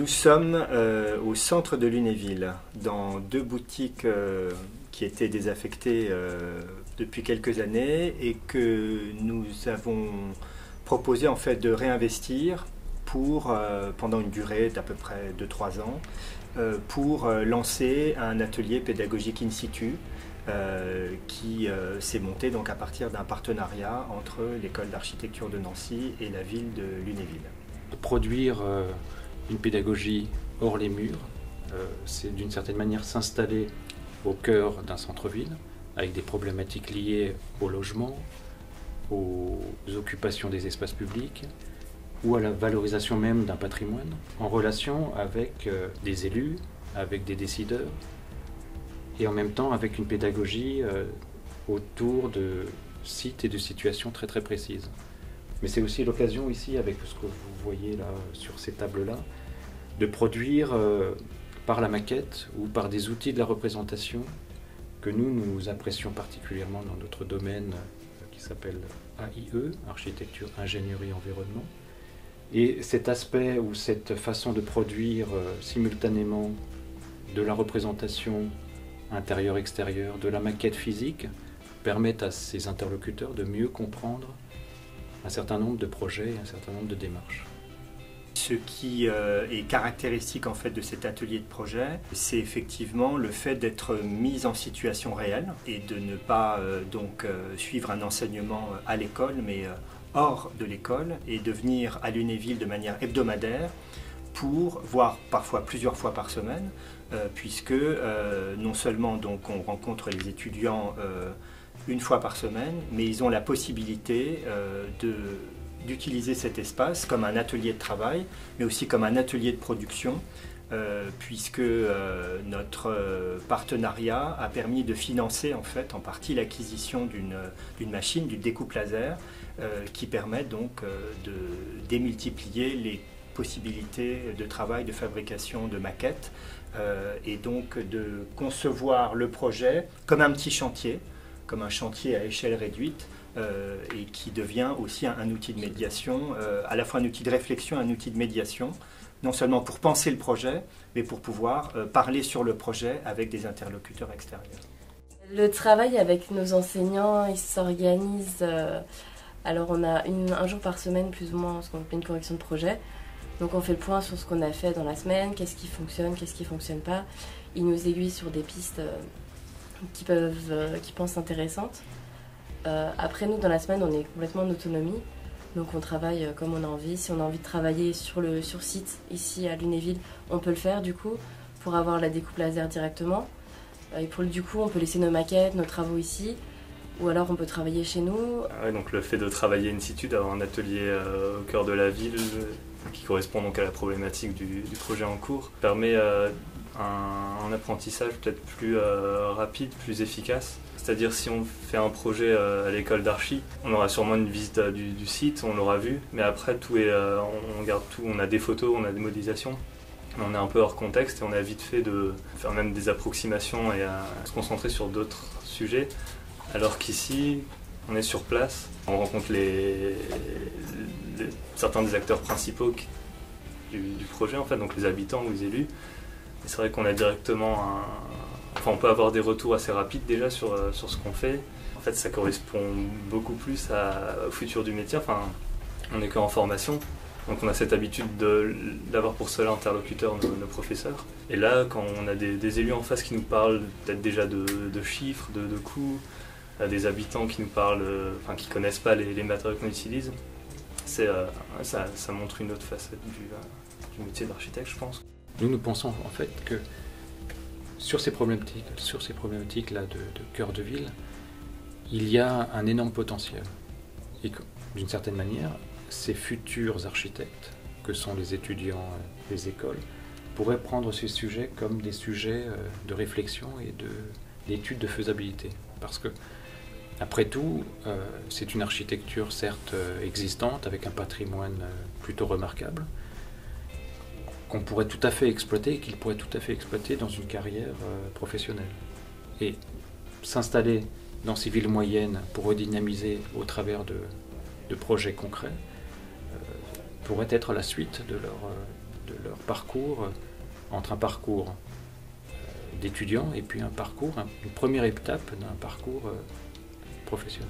sommes au centre de Lunéville, dans deux boutiques qui étaient désaffectées depuis quelques années et que nous avons proposé en fait de réinvestir pour, pendant une durée d'à peu près 2-3 ans, pour lancer un atelier pédagogique in situ qui s'est monté donc à partir d'un partenariat entre l'école d'architecture de Nancy et la ville de Lunéville. Produire une pédagogie hors les murs, c'est d'une certaine manière s'installer au cœur d'un centre-ville avec des problématiques liées au logement, aux occupations des espaces publics ou à la valorisation même d'un patrimoine en relation avec des élus, avec des décideurs et en même temps avec une pédagogie autour de sites et de situations très très précises. Mais c'est aussi l'occasion ici, avec ce que vous voyez là sur ces tables-là, de produire par la maquette ou par des outils de la représentation que nous apprécions particulièrement dans notre domaine qui s'appelle AIE, Architecture, Ingénierie, Environnement. Et cet aspect ou cette façon de produire simultanément de la représentation intérieure-extérieure, de la maquette physique, permettent à ces interlocuteurs de mieux comprendre un certain nombre de projets et un certain nombre de démarches. Ce qui est caractéristique en fait de cet atelier de projet, c'est effectivement le fait d'être mis en situation réelle et de ne pas suivre un enseignement à l'école, mais hors de l'école, et de venir à Lunéville de manière hebdomadaire pour, voire parfois plusieurs fois par semaine, puisque non seulement donc on rencontre les étudiants une fois par semaine, mais ils ont la possibilité d'utiliser cet espace comme un atelier de travail, mais aussi comme un atelier de production, puisque notre partenariat a permis de financer en fait en partie l'acquisition d'une machine, du découpe laser, qui permet donc de démultiplier les possibilités de travail, de fabrication de maquettes, et donc de concevoir le projet comme un petit chantier, comme un chantier à échelle réduite, et qui devient aussi un outil de médiation, à la fois un outil de réflexion, un outil de médiation, non seulement pour penser le projet, mais pour pouvoir parler sur le projet avec des interlocuteurs extérieurs. Le travail avec nos enseignants, il s'organise, alors on a un jour par semaine plus ou moins ce qu'on appelle une correction de projet. Donc on fait le point sur ce qu'on a fait dans la semaine, qu'est-ce qui fonctionne, qu'est-ce qui ne fonctionne pas. Ils nous aiguillent sur des pistes qui pensent intéressantes. Après nous, dans la semaine, on est complètement en autonomie. Donc on travaille comme on a envie. Si on a envie de travailler sur site, ici à Lunéville, on peut le faire du coup, pour avoir la découpe laser directement. Et du coup, on peut laisser nos maquettes, nos travaux ici. Ou alors on peut travailler chez nous. Ouais, donc le fait de travailler in situ, d'avoir un atelier au cœur de la ville qui correspond donc à la problématique du projet en cours, permet un apprentissage peut-être plus rapide, plus efficace. C'est-à-dire si on fait un projet à l'école d'archi, on aura sûrement une visite du site, on l'aura vu, mais après tout est, on garde tout, on a des photos, on a des modélisations. On est un peu hors contexte et on a vite fait de faire même des approximations et à se concentrer sur d'autres sujets. Alors qu'ici, on est sur place, on rencontre certains des acteurs principaux du projet, en fait, donc les habitants ou les élus. Et c'est vrai qu'on a directement on peut avoir des retours assez rapides déjà sur ce qu'on fait. En fait, ça correspond beaucoup plus au futur du métier. Enfin, on n'est qu'en formation, donc on a cette habitude d'avoir pour seul interlocuteur nos professeurs. Et là, quand on a des élus en face qui nous parlent peut-être déjà de chiffres, de coûts, des habitants qui nous parlent, qui connaissent pas les matériaux qu'on utilise, ça montre une autre facette du métier d'architecte, je pense. Nous pensons en fait que sur ces problématiques-là de cœur de ville, il y a un énorme potentiel. Et que, d'une certaine manière, ces futurs architectes, que sont les étudiants des écoles, pourraient prendre ces sujets comme des sujets de réflexion et d'études de faisabilité. Parce que, après tout, c'est une architecture certes existante, avec un patrimoine plutôt remarquable, qu'on pourrait tout à fait exploiter et qu'il pourrait tout à fait exploiter dans une carrière professionnelle. Et s'installer dans ces villes moyennes pour redynamiser au travers de projets concrets pourrait être la suite leur parcours, entre un parcours d'étudiant et puis un parcours, une première étape d'un parcours professionnel.